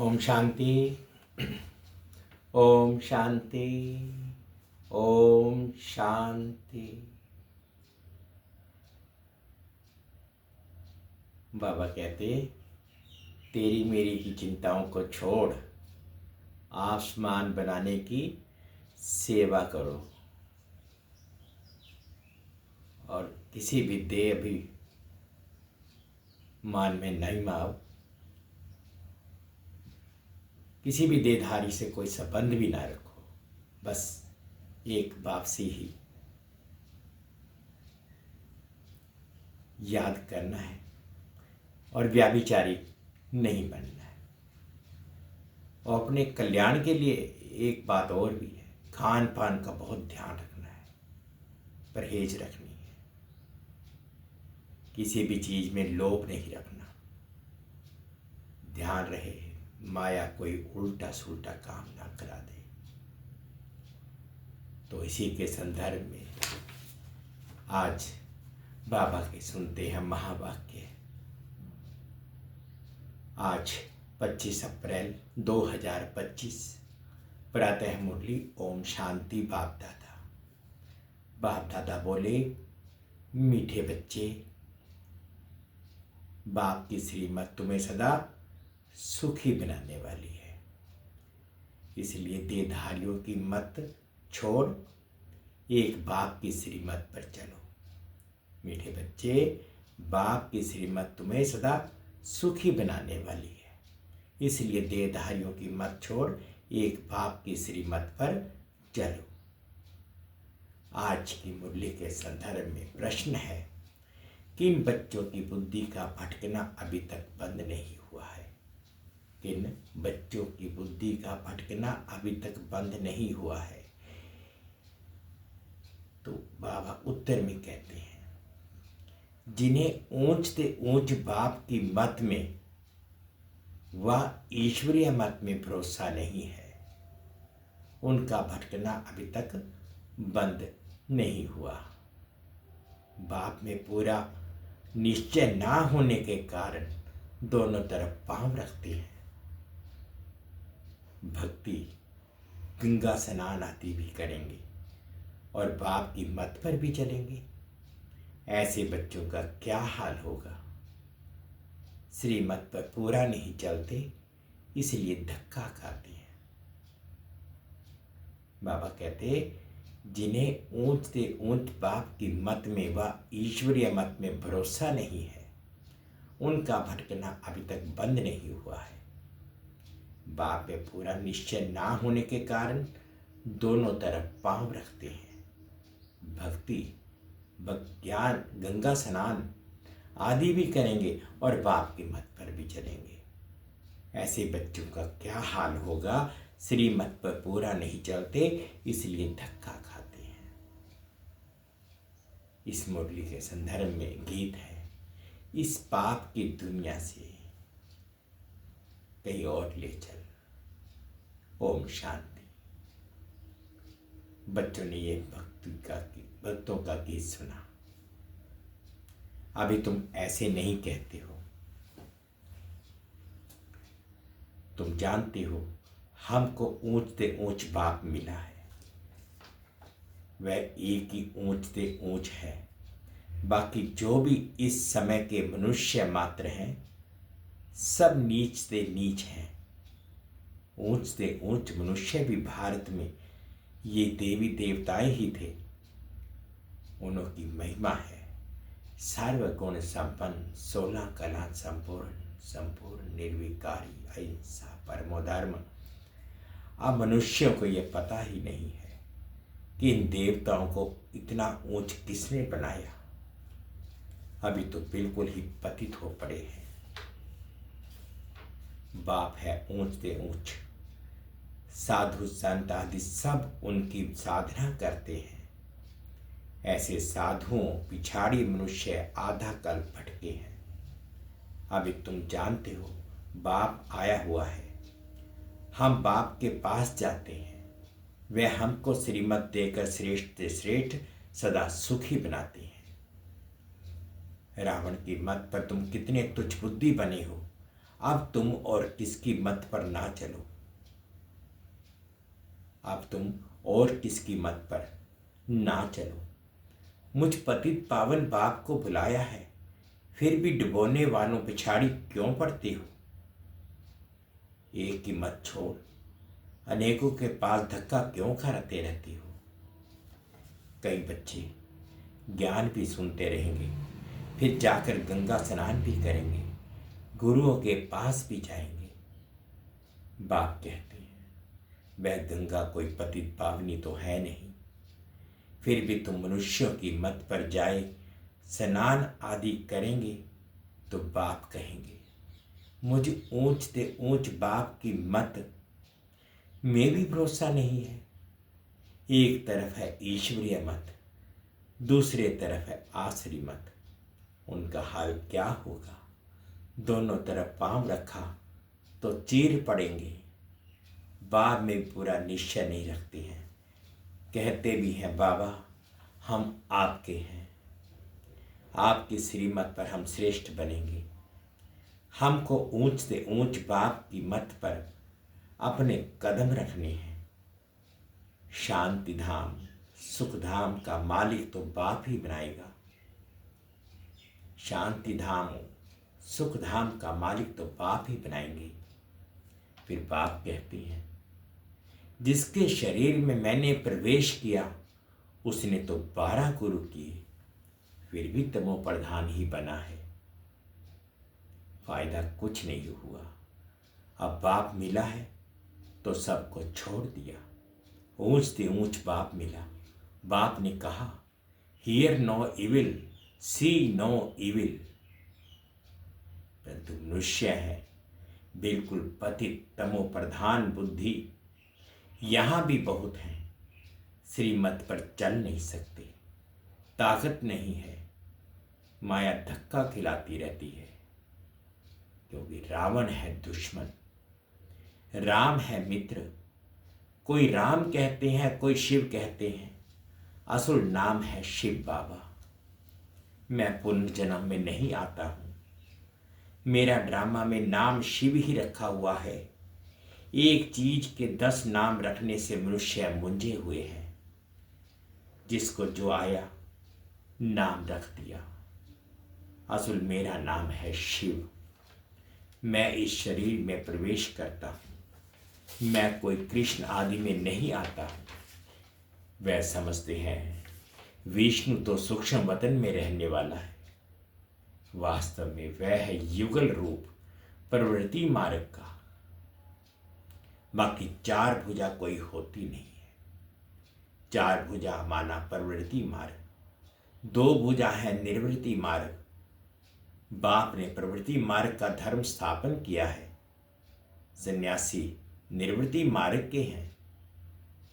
ओम शांति। ओम शांति। ओम शांति। बाबा कहते, तेरी मेरी की चिंताओं को छोड़ आसमान बनाने की सेवा करो और किसी भी देह अभिमान में नहीं आओ, किसी भी देहधारी से कोई संबंध भी ना रखो, बस एक बाप से ही याद करना है और व्याभिचारी नहीं बनना है। और अपने कल्याण के लिए एक बात और भी है, खान पान का बहुत ध्यान रखना है, परहेज रखनी है, किसी भी चीज में लोभ नहीं रखना। ध्यान रहे माया कोई उल्टा सुल्टा काम ना करा दे। तो इसी के संदर्भ में आज बाबा के सुनते हैं महावाक्य। आज 25 अप्रैल 2025 प्रातः मुरली ओम शांति। बाप दादा बोले, मीठे बच्चे, बाप की श्रीमत तुम्हें सदा सुखी बनाने वाली है, इसलिए देहधारियों की मत छोड़ एक बाप की श्रीमत पर चलो। मीठे बच्चे, बाप की श्रीमत तुम्हें सदा सुखी बनाने वाली है, इसलिए देहधारियों की मत छोड़ एक बाप की श्रीमत पर चलो। आज की मुरली के संदर्भ में प्रश्न है, किन बच्चों की बुद्धि का भटकना अभी तक बंद नहीं हुआ है? किन बच्चों की बुद्धि का भटकना अभी तक बंद नहीं हुआ है? तो बाबा उत्तर में कहते हैं, जिन्हें ऊंच से ऊंच बाप की मत में व ईश्वरीय मत में भरोसा नहीं है, उनका भटकना अभी तक बंद नहीं हुआ। बाप में पूरा निश्चय ना होने के कारण दोनों तरफ पांव रखते हैं। भक्ति गंगा स्नान आदि भी करेंगे और बाप की मत पर भी चलेंगे। ऐसे बच्चों का क्या हाल होगा? श्रीमत पर पूरा नहीं चलते, इसलिए धक्का खाते हैं। बाबा कहते, जिन्हें ऊंच से ऊंच बाप की मत में व ईश्वरीय मत में भरोसा नहीं है, उनका भटकना अभी तक बंद नहीं हुआ है। बाप में पूरा निश्चय ना होने के कारण दोनों तरफ पांव रखते हैं। भक्ति ज्ञान गंगा स्नान आदि भी करेंगे और बाप की मत पर भी चलेंगे। ऐसे बच्चों का क्या हाल होगा? श्रीमत पर पूरा नहीं चलते, इसलिए धक्का खाते हैं। इस मुरली के संदर्भ में गीत है, इस पाप की दुनिया से कहीं और ले चल। ओम शांति। बच्चों ने ये भक्तों का गीत सुना। अभी तुम ऐसे नहीं कहते हो, तुम जानते हो हमको ऊंच से ऊंच बाप मिला है, वह एक ही ऊंच से ऊंच है। बाकी जो भी इस समय के मनुष्य मात्र हैं, सब नीच से नीच हैं। ऊंच से ऊंच मनुष्य भी भारत में ये देवी देवताएं ही थे। उनकी महिमा है सर्वगुण संपन्न, 16 कला संपूर्ण निर्विकारी, अहिंसा, परमो धर्म। अब मनुष्यों को यह पता ही नहीं है कि इन देवताओं को इतना ऊंच किसने बनाया। अभी तो बिल्कुल ही पतित हो पड़े हैं। बाप है ऊंच से ऊंच, साधु संत आदि सब उनकी साधना करते हैं। ऐसे साधुओं पिछाड़ी मनुष्य आधा कल भटके हैं। अभी तुम जानते हो बाप आया हुआ है, हम बाप के पास जाते हैं, वे हमको श्रीमत देकर श्रेष्ठ से श्रेष्ठ सदा सुखी बनाते हैं। रावण की मत पर तुम कितने तुच्छ बुद्धि बने हो। अब तुम और किसकी मत पर ना चलो, अब तुम और किसकी मत पर ना चलो। मुझ पतित पावन बाप को बुलाया है, फिर भी डुबोने वालों पिछाड़ी क्यों पड़ते हो। एक की मत छोड़ अनेकों के पास धक्का क्यों खाते रहती हो। कई बच्चे ज्ञान भी सुनते रहेंगे, फिर जाकर गंगा स्नान भी करेंगे, गुरुओं के पास भी जाएंगे। बाप कहते हैं वह गंगा कोई पतित पावनी तो है नहीं, फिर भी तुम मनुष्यों की मत पर जाए स्नान आदि करेंगे तो बाप कहेंगे मुझ ऊंचते ऊंच बाप की मत में भी भरोसा नहीं है। एक तरफ है ईश्वरीय मत, दूसरे तरफ है आसरी मत, उनका हाल क्या होगा। दोनों तरफ पांव रखा तो चीर पड़ेंगे। बाद में पूरा निश्चय नहीं रखते हैं, कहते भी हैं बाबा हम आपके हैं, आपकी श्रीमत पर हम श्रेष्ठ बनेंगे। हमको ऊंच से ऊंच बाप की मत पर अपने कदम रखने हैं। शांति धाम सुख धाम का मालिक तो बाप ही बनाएगा। शांति धाम सुख धाम का मालिक तो बाप ही बनाएंगे। फिर बाप कहते हैं जिसके शरीर में मैंने प्रवेश किया उसने तो 12 गुरु किए, फिर भी तमो प्रधान ही बना है। फायदा कुछ नहीं हुआ। अब बाप मिला है तो सबको छोड़ दिया। ऊंच से ऊंच बाप मिला। बाप ने कहा hear no evil, see no evil. परंतु मनुष्य है बिल्कुल पतित तमो प्रधान बुद्धि। यहां भी बहुत हैं, श्रीमत पर चल नहीं सकते, ताकत नहीं है, माया धक्का खिलाती रहती है। क्योंकि रावण है दुश्मन, राम है मित्र। कोई राम कहते हैं, कोई शिव कहते हैं, असल नाम है शिव बाबा। मैं पुनर्जन्म में नहीं आता हूं, मेरा ड्रामा में नाम शिव ही रखा हुआ है। एक चीज के 10 नाम रखने से मनुष्य मुंझे हुए हैं। जिसको जो आया नाम रख दिया। असल मेरा नाम है शिव। मैं इस शरीर में प्रवेश करता हूं, मैं कोई कृष्ण आदि में नहीं आता हूं। वह समझते हैं विष्णु तो सूक्ष्म वतन में रहने वाला है, वास्तव में वह है युगल रूप प्रवृत्ति मार्ग का। बाकी 4 भुजा कोई होती नहीं है। 4 भुजा माना प्रवृत्ति मार्ग, 2 भुजा है निर्वृत्ति मार्ग। बाप ने प्रवृत्ति मार्ग का धर्म स्थापन किया है। सन्यासी निर्वृत्ति मार्ग के हैं।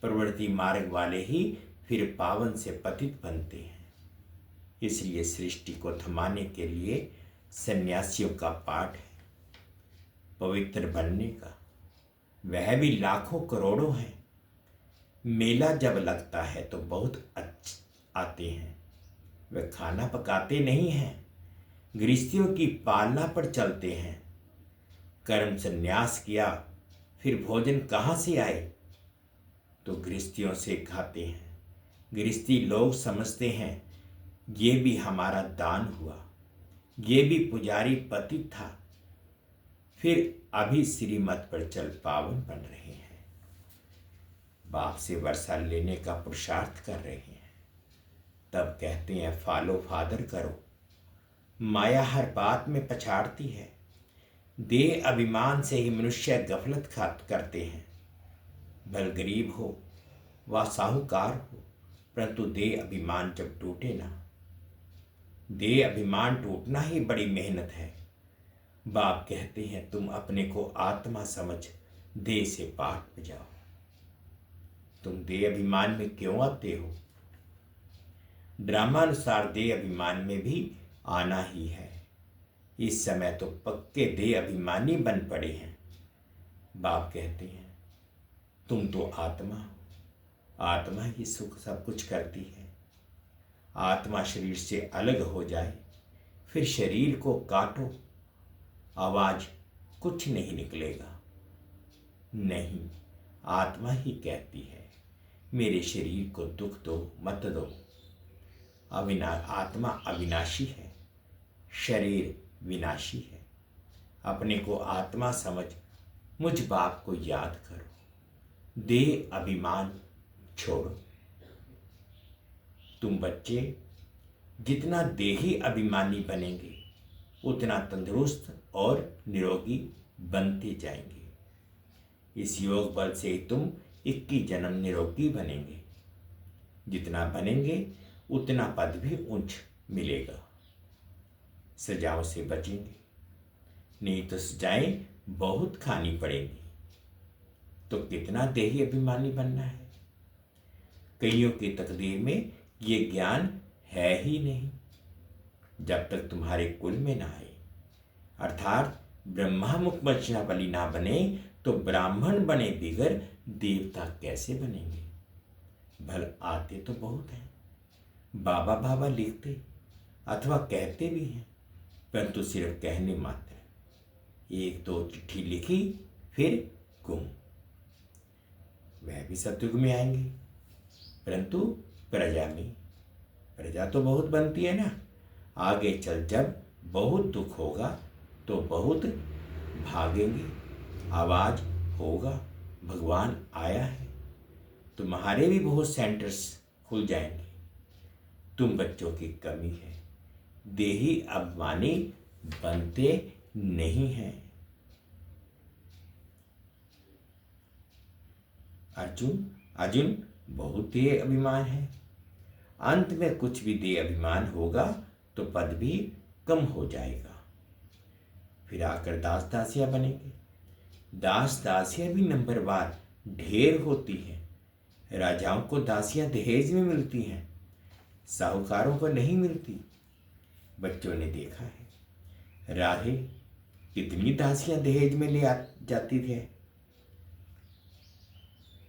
प्रवृत्ति मार्ग वाले ही फिर पावन से पतित बनते हैं। इसलिए सृष्टि को थमाने के लिए सन्यासियों का पाठ है पवित्र बनने का। वह भी लाखों करोड़ों हैं। मेला जब लगता है तो बहुत आते हैं। वे खाना पकाते नहीं हैं, गृहस्थियों की पालना पर चलते हैं। कर्म संन्यास किया फिर भोजन कहाँ से आए, तो गृहस्थियों से खाते हैं। गृहस्थी लोग समझते हैं ये भी हमारा दान हुआ, ये भी पुजारी पतित था, फिर अभी श्रीमत पर चल पावन बन रहे हैं। बाप से वर्षा लेने का पुरुषार्थ कर रहे हैं। तब कहते हैं फॉलो फादर करो। माया हर बात में पछाड़ती है। देह अभिमान से ही मनुष्य गफलत करते हैं। भल गरीब हो व साहूकार हो, परंतु देह अभिमान जब टूटे ना, देह अभिमान टूटना ही बड़ी मेहनत है। बाप कहते हैं तुम अपने को आत्मा समझ देह से पाठ बजाओ। तुम देह अभिमान में क्यों आते हो। ड्रामानुसार देह अभिमान में भी आना ही है। इस समय तो पक्के देह अभिमानी बन पड़े हैं। बाप कहते हैं तुम तो आत्मा हो, आत्मा ही सुख सब कुछ करती है। आत्मा शरीर से अलग हो जाए फिर शरीर को काटो, आवाज कुछ नहीं निकलेगा। नहीं, आत्मा ही कहती है मेरे शरीर को दुख दो मत दो। आत्मा अविनाशी है, शरीर विनाशी है। अपने को आत्मा समझ मुझ बाप को याद करो, देह अभिमान छोड़ो। तुम बच्चे जितना देही अभिमानी बनेंगे उतना तंदुरुस्त और निरोगी बनते जाएंगे। इस योग बल से तुम 21 जन्म निरोगी बनेंगे। जितना बनेंगे उतना पद भी ऊंच मिलेगा। सजाओं से बचेंगे, नहीं तो सजाएं बहुत खानी पड़ेंगी। तो कितना देही अभिमानी बनना है। कईयों की तकदीर में ये ज्ञान है ही नहीं। जब तक तुम्हारे कुल में ना आए, अर्थात ब्रह्मा मुख बली ना बने तो ब्राह्मण बने बिगर देवता कैसे बनेंगे। भल आते तो बहुत हैं, बाबा बाबा लिखते अथवा कहते भी हैं, परंतु सिर्फ कहने मात्र। 1-2 चिट्ठी लिखी फिर गुम। वह भी सतयुग में आएंगे, परंतु प्रजा में। प्रजा तो बहुत बनती है ना। आगे चल जब बहुत दुख होगा तो बहुत भागेंगे, आवाज होगा भगवान आया है। तुम्हारे भी बहुत सेंटर्स खुल जाएंगे। तुम बच्चों की कमी है, देही अभिमानी बनते नहीं हैं। अर्जुन बहुत देह अभिमान है। अंत में कुछ भी देह अभिमान होगा तो पद भी कम हो जाएगा। फिर आकर दास दासियां बनेंगे। दास दासियां भी नंबरवार ढेर होती हैं। राजाओं को दासियां दहेज में मिलती हैं, साहूकारों को नहीं मिलती। बच्चों ने देखा है राधे कितनी दासियां दहेज में ले जाती थी।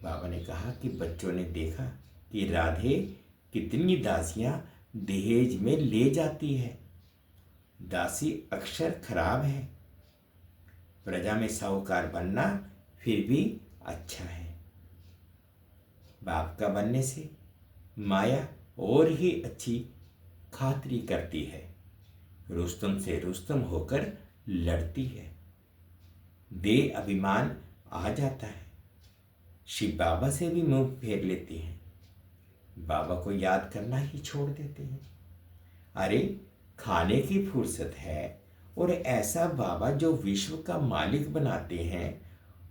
बाबा ने कहा कि बच्चों ने देखा कि राधे कितनी दासियां दहेज में ले जाती है। दासी अक्षर खराब है। प्रजा में साहूकार बनना फिर भी अच्छा है। बाप का बनने से माया और ही अच्छी खातिरी करती है। रुस्तम से रुस्तम होकर लड़ती है। देह अभिमान आ जाता है। शिव बाबा से भी मुंह फेर लेती हैं। बाबा को याद करना ही छोड़ देते हैं। अरे खाने की फुर्सत है और ऐसा बाबा जो विश्व का मालिक बनाते हैं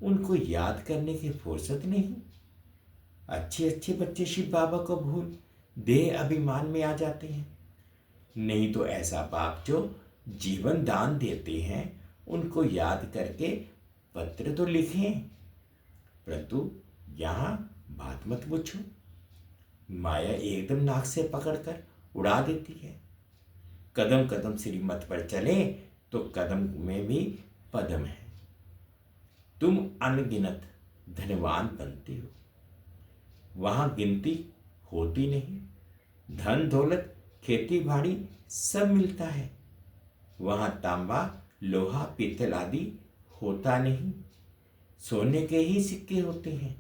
उनको याद करने की फुर्सत नहीं। अच्छे अच्छे बच्चे शिव बाबा को भूल देह अभिमान में आ जाते हैं। नहीं तो ऐसा बाप जो जीवन दान देते हैं उनको याद करके पत्र तो लिखें, परंतु यहां बात मत पूछो। माया एकदम नाक से पकड़कर उड़ा देती है। कदम कदम श्रीमत पर चले तो कदम में भी पदम है। तुम अनगिनत धनवान बनते हो, वहां गिनती होती नहीं। धन दौलत खेती बाड़ी सब मिलता है, वहां तांबा लोहा पीतल आदि होता नहीं। सोने के ही सिक्के होते हैं।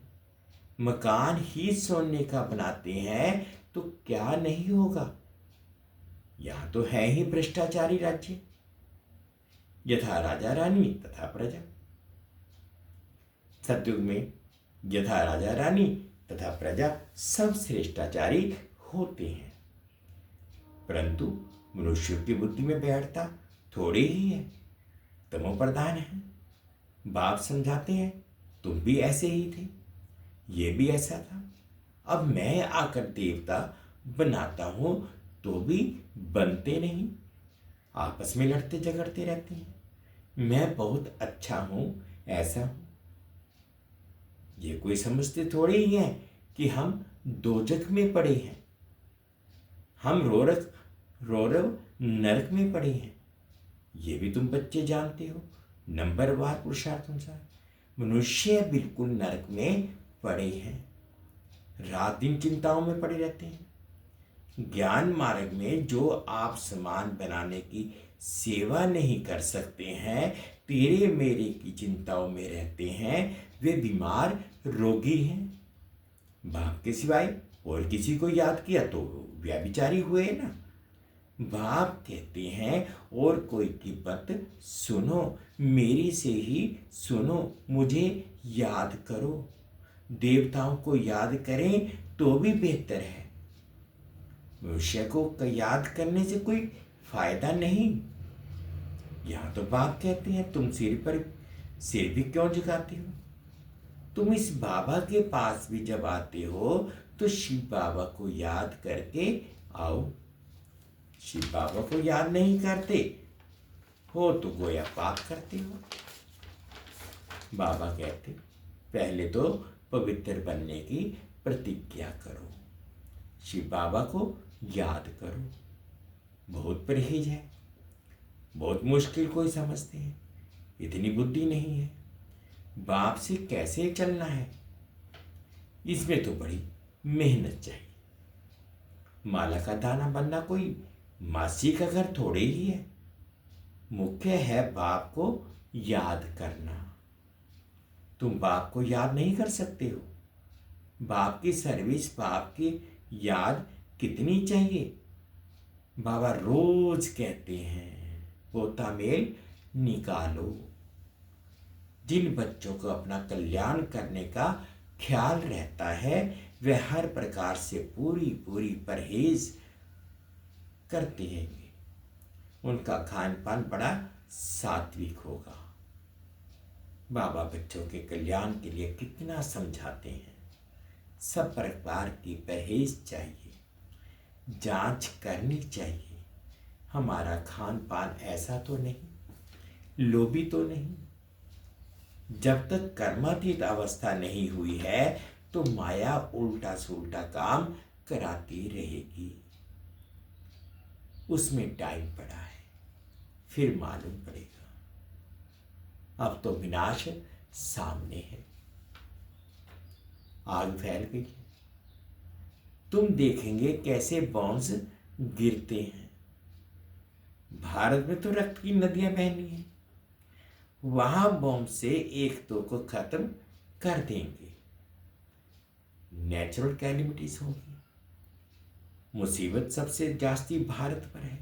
मकान ही सोने का बनाते हैं तो क्या नहीं होगा। यहां तो है ही भ्रष्टाचारी राज्य। यथा राजा रानी तथा प्रजा। सतयुग में यथा राजा रानी तथा प्रजा सब श्रेष्ठाचारी होते हैं, परंतु मनुष्य की बुद्धि में बैठता थोड़े ही है, तमो प्रधान है। बाप समझाते हैं तुम भी ऐसे ही थे, ये भी ऐसा था। अब मैं आकर देवता बनाता हूं तो भी बनते नहीं, आपस में लड़ते झगड़ते रहते हैं। मैं बहुत अच्छा हूं, ऐसा हूं। ये कोई समझते थोड़े ही है कि हम दोजख में पड़े हैं, हम रौरव नरक में पड़े हैं। ये भी तुम बच्चे जानते हो। नंबरवार पुरुषार्थ अनुसार मनुष्य बिल्कुल नरक में पड़े हैं, रात दिन चिंताओं में पड़े रहते हैं। ज्ञान मार्ग में जो आप समान बनाने की सेवा नहीं कर सकते हैं, तेरे मेरे की चिंताओं में रहते हैं, वे बीमार रोगी हैं। बाप के सिवाय और किसी को याद किया तो व्यभिचारी हुए ना। बाप कहते हैं और कोई की बात सुनो, मेरी से ही सुनो, मुझे याद करो। देवताओं को याद करें तो भी बेहतर है, मनुष्य को याद करने से कोई फायदा नहीं। यहाँ तो बाप कहते हैं तुम सिर भी क्यों झुकाते हो। तुम इस बाबा के पास भी जब आते हो तो शिव बाबा को याद करके आओ। शिव बाबा को याद नहीं करते हो तो गोया पाप करते हो। बाबा कहते पहले तो पवित्र बनने की प्रतिज्ञा करो, शिव बाबा को याद करो। बहुत परहेज है, बहुत मुश्किल कोई समझते हैं, इतनी बुद्धि नहीं है। बाप से कैसे चलना है, इसमें तो बड़ी मेहनत चाहिए। माला का दाना बनना कोई मासी का घर थोड़े ही है। मुख्य है बाप को याद करना। तुम बाप को याद नहीं कर सकते हो। बाप की सर्विस, बाप की याद कितनी चाहिए। बाबा रोज कहते हैं पोता मेल निकालो। जिन बच्चों को अपना कल्याण करने का ख्याल रहता है वे हर प्रकार से पूरी परहेज करते हैं, उनका खान पान बड़ा सात्विक होगा। बाबा बच्चों के कल्याण के लिए कितना समझाते हैं। सब प्रकार की परहेज चाहिए, जांच करनी चाहिए। हमारा खान पान ऐसा तो नहीं, लोभी तो नहीं। जब तक कर्मातीत अवस्था नहीं हुई है तो माया उल्टा सुल्टा काम कराती रहेगी। उसमें टाइम पड़ा है, फिर मालूम पड़ेगा। अब तो विनाश सामने है, आग फैल गई है। तुम देखेंगे कैसे बॉम्ब्स गिरते हैं। भारत में तो रक्त की नदियां बहनी हैं, वहां बॉम्ब से एक दो को खत्म कर देंगे। नेचुरल कैलिमिटीज होगी। मुसीबत सबसे जास्ती भारत पर है।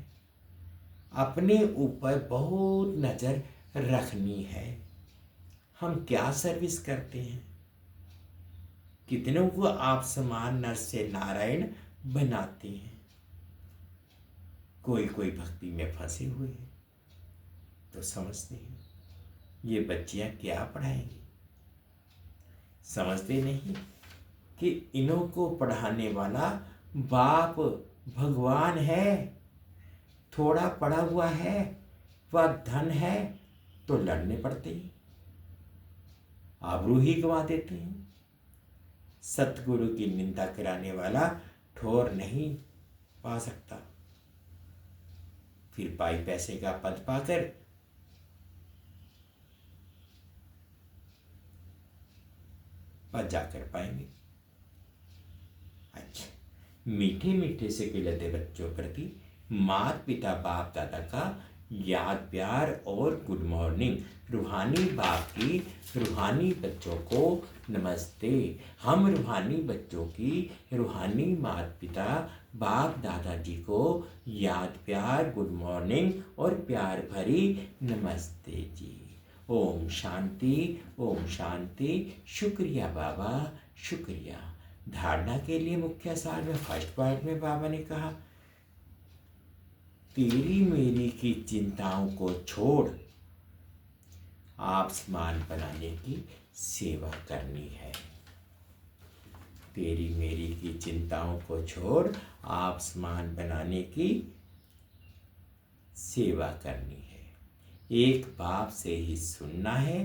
अपने ऊपर बहुत नजर रखनी है। हम क्या सर्विस करते हैं, कितनों को आप समान नर से नारायण बनाते हैं। कोई भक्ति में फंसे हुए हैं तो समझते हैं ये बच्चियां क्या पढ़ाएंगी। समझते नहीं कि इन्हों को पढ़ाने वाला बाप भगवान है। थोड़ा पढ़ा हुआ है वह धन है तो लड़ने पड़ते हैं, आबरू ही गंवा देते हैं। सतगुरु की निंदा कराने वाला ठोर नहीं पा सकता। फिर पाई पैसे का पद पाकर पद जाकर पाएंगे। अच्छा, मीठे मीठे से खिलते बच्चों प्रति माता पिता बाप दादा का याद प्यार और गुड मॉर्निंग। रूहानी बाप की रूहानी बच्चों को नमस्ते। हम रूहानी बच्चों की रूहानी माता पिता बाप दादाजी को याद प्यार गुड मॉर्निंग और प्यार भरी नमस्ते जी। ओम शांति, ओम शांति। शुक्रिया बाबा, शुक्रिया। धारणा के लिए मुख्य सार में फर्स्ट पार्ट में बाबा ने कहा तेरी मेरी की चिंताओं को छोड़ आप समान बनाने की सेवा करनी है। तेरी मेरी की चिंताओं को छोड़ आप समान बनाने की सेवा करनी है। एक बाप से ही सुनना है,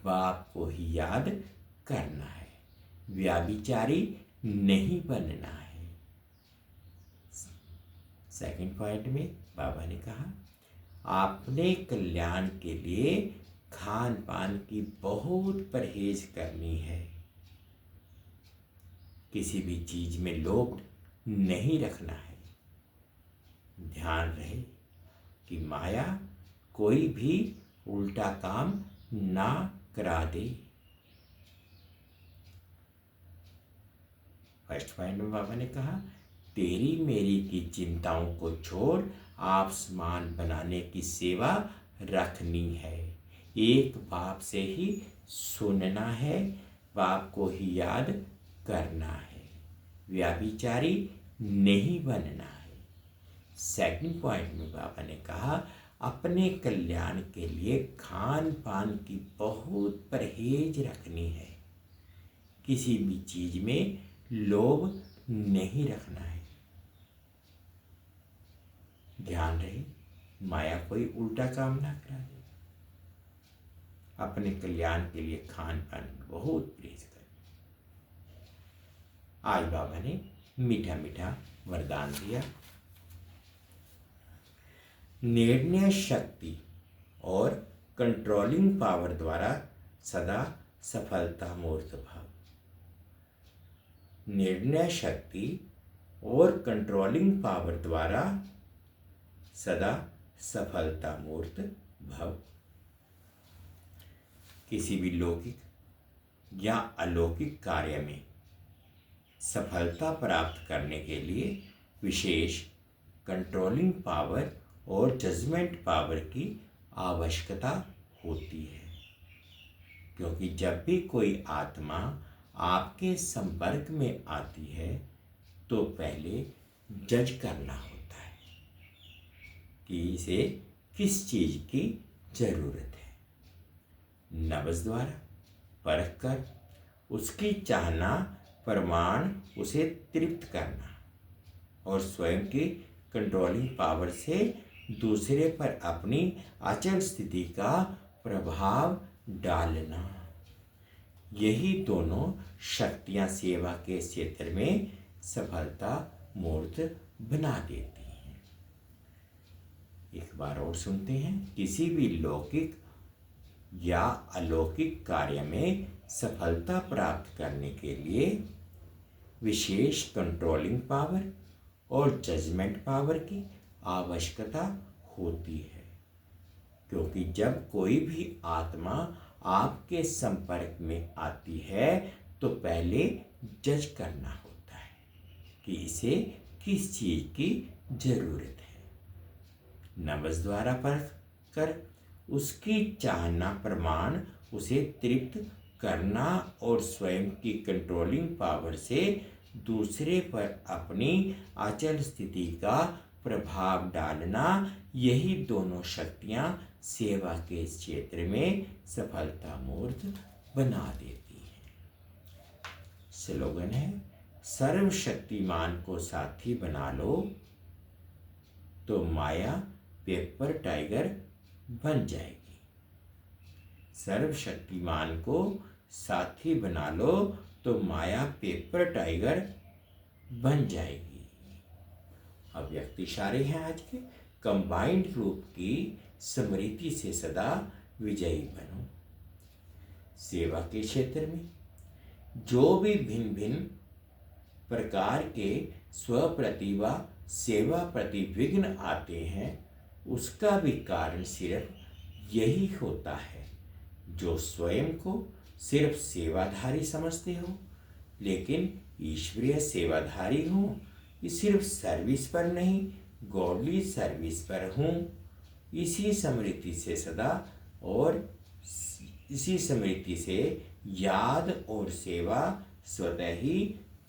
बाप को ही याद करना है, व्याभिचारी नहीं बनना है। सेकंड पॉइंट में बाबा ने कहा अपने कल्याण के लिए खान पान की बहुत परहेज करनी है। किसी भी चीज में लोभ नहीं रखना है। ध्यान रहे कि माया कोई भी उल्टा काम ना करा दे। फर्स्ट पॉइंट में बाबा ने कहा, तेरी मेरी की चिंताओं को छोड़ आप समान बनाने की सेवा रखनी है। एक बाप से ही सुनना है, बाप को ही याद करना है, व्याभिचारी नहीं बनना है। सेकंड पॉइंट में बाबा ने कहा, अपने कल्याण के लिए खान पान की बहुत परहेज रखनी है। किसी भी चीज में लोभ नहीं रखना है। ध्यान रहे माया कोई उल्टा काम ना करा दे। अपने कल्याण के लिए खान पान बहुत परहेज कर। आज बाबा ने मीठा मीठा वरदान दिया। निर्णय शक्ति और कंट्रोलिंग पावर द्वारा सदा सफलता मूर्त भाव। निर्णय शक्ति और कंट्रोलिंग पावर द्वारा सदा सफलता मूर्त भव। किसी भी लौकिक या अलौकिक कार्य में सफलता प्राप्त करने के लिए विशेष कंट्रोलिंग पावर और जजमेंट पावर की आवश्यकता होती है, क्योंकि जब भी कोई आत्मा आपके संपर्क में आती है तो पहले जज करना होता है कि इसे किस चीज की जरूरत है। नब्ज द्वारा परख कर उसकी चाहना प्रमाण उसे तृप्त करना और स्वयं की कंट्रोलिंग पावर से दूसरे पर अपनी अचल स्थिति का प्रभाव डालना, यही दोनों शक्तियां सेवा के क्षेत्र में सफलता मूर्त बना देती हैं। एक बार और सुनते हैं। किसी भी लौकिक या अलौकिक कार्य में सफलता प्राप्त करने के लिए विशेष कंट्रोलिंग पावर और जजमेंट पावर की आवश्यकता होती है, क्योंकि जब कोई भी आत्मा आपके संपर्क में आती है तो पहले जज करना होता है कि इसे किस चीज की जरूरत है। नब्ज द्वारा परख कर उसकी चाहना प्रमाण उसे तृप्त करना और स्वयं की कंट्रोलिंग पावर से दूसरे पर अपनी अचल स्थिति का प्रभाव डालना, यही दोनों शक्तियां सेवा के क्षेत्र में सफलता मूर्त बना देती हैं। स्लोगन है, सर्वशक्तिमान को साथी बना लो तो माया पेपर टाइगर बन जाएगी। सर्वशक्तिमान को साथी बना लो तो माया पेपर टाइगर बन जाएगी। अव्यक्त इशारे हैं आज के। कंबाइंड रूप की स्मृति से सदा विजयी बनो। सेवा के क्षेत्र में जो भी भिन्न भिन्न प्रकार के स्वप्रतिभा सेवा प्रति विघ्न आते हैं, उसका भी कारण सिर्फ यही होता है, जो स्वयं को सिर्फ सेवाधारी समझते हो, लेकिन ईश्वरीय सेवाधारी हूँ, कि सिर्फ सर्विस पर नहीं गॉडली सर्विस पर हूँ। इसी स्मृति से सदा और इसी स्मृति से याद और सेवा स्वतः ही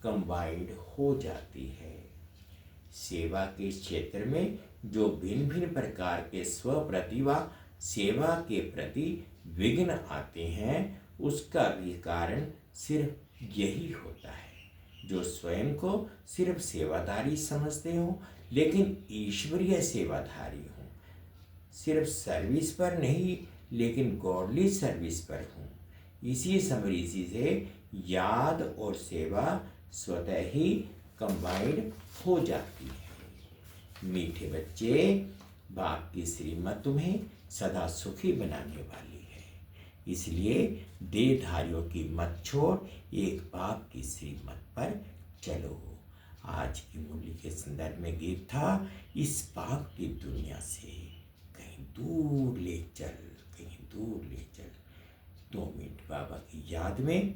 कंबाइंड हो जाती है। सेवा के क्षेत्र में जो भिन्न भिन्न प्रकार के स्व प्रतिभा सेवा के प्रति विघ्न आते हैं, उसका भी कारण सिर्फ यही होता है, जो स्वयं को सिर्फ सेवाधारी समझते हो, लेकिन ईश्वरीय सेवाधारी हो। सिर्फ सर्विस पर नहीं, लेकिन गॉडली सर्विस पर हूँ। इसी स्मृति से याद और सेवा स्वतः ही कंबाइंड हो जाती है। मीठे बच्चे, बाप की श्रीमत तुम्हें सदा सुखी बनाने वाली है, इसलिए देहधारियों की मत छोड़ एक बाप की श्रीमत पर चलो। आज की मुरली के संदर्भ में गीत था, इस पाप की दुनिया से दूर ले चल, कहीं दूर ले चल। 2 मिनट बाबा की याद में।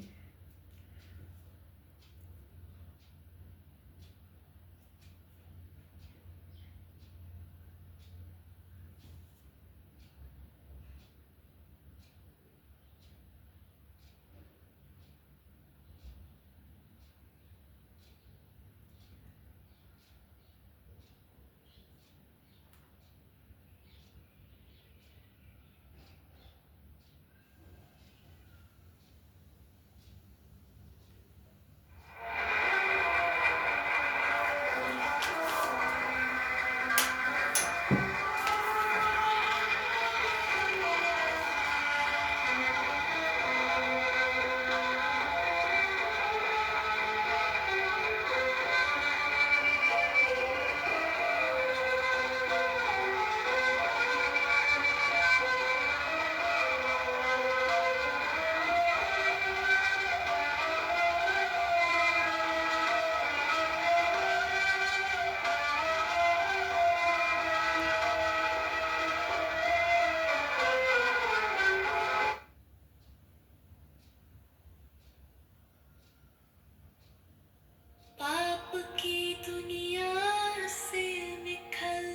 पाप की दुनिया से निकल,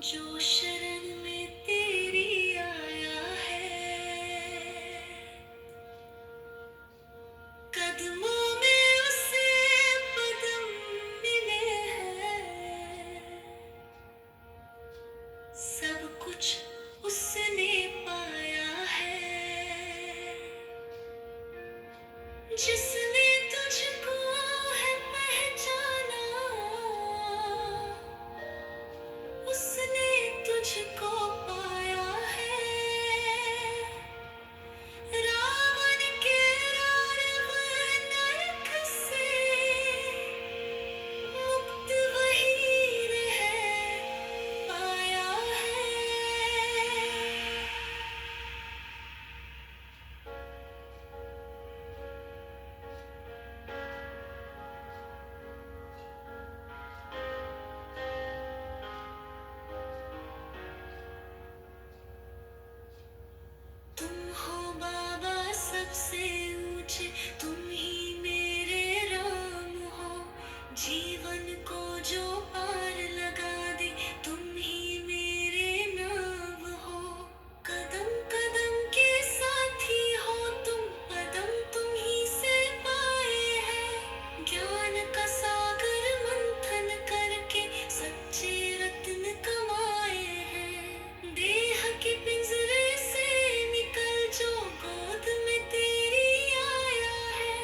जो शरण में तेरी आया है, कदमों में उसे पदम मिले हैं, सब कुछ उसने पाया है। जिसने तुझको है पहचाना, उसने तुझको पाया है। रावण के रावण नरक से मुक्त वही रह पाया है। तुम हो बाबा सबसे ऊंचे, तुम ही मेरे राम हो। जीवन को जो पार लगा दे, तुम ही मेरे नाव हो। कदम कदम के साथी हो तुम, पदम तुम ही से पाए हैं। ज्ञान का सागर मंथन करके सच्चे रत्न कमाए हैं। देह के पिंजरे से निकल जो गोद में तेरी आया है।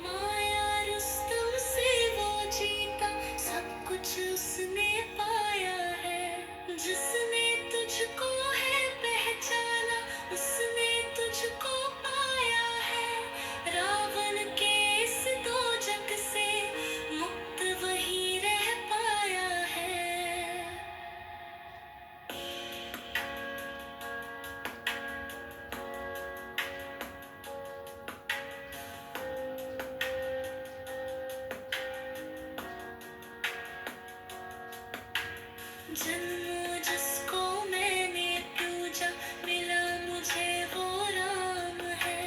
माया रुस्तम से वो जीता, सब कुछ उसने पाया है। जिसने तुझको है पहचाना, उसने तुझको पाया है। रावण के इस दोजख से मुक्त वही रह पाया है। जन्म जिसको मैंने पूजा, मिला मुझे वो राम है।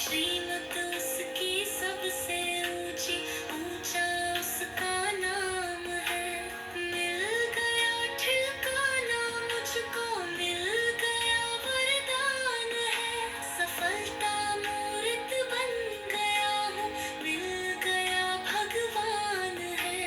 श्रीमत उसकी सबसे ऊंची, ऊंचा उसका नाम है। मिल गया ठिकाना मुझको, मिल गया वरदान है। सफलता मूर्त बन गया हूँ, मिल गया भगवान है।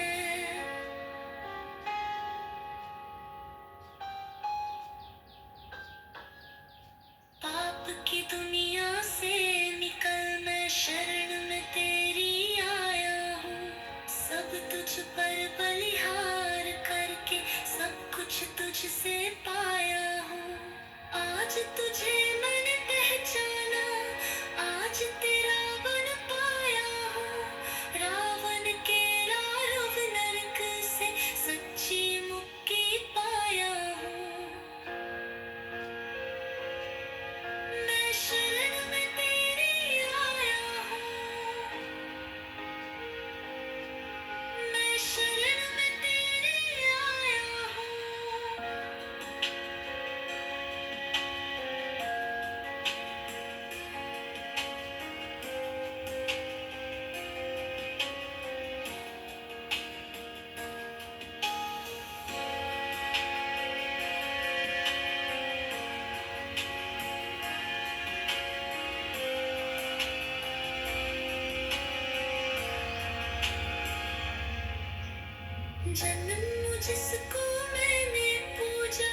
जन्म जिसको मैंने पूजा